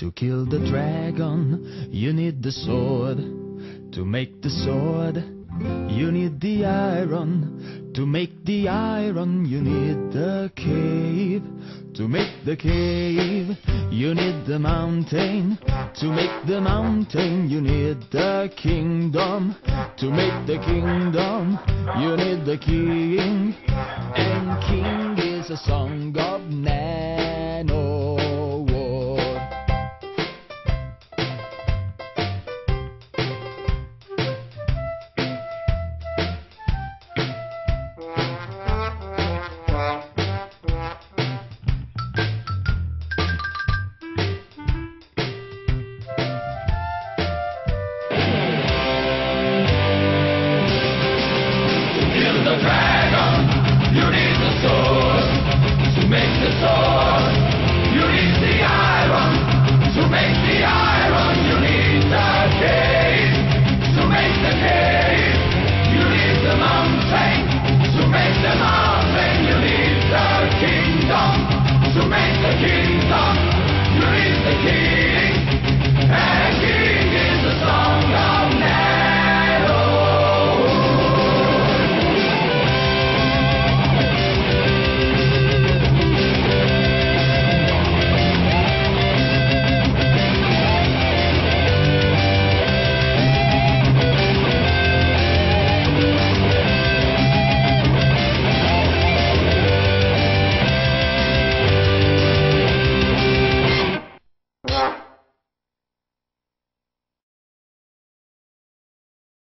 To kill the dragon, you need the sword. To make the sword, you need the iron. To make the iron, you need the cave. To make the cave, you need the mountain. To make the mountain, you need the kingdom. To make the kingdom, you need the king. And king is a song of Ned.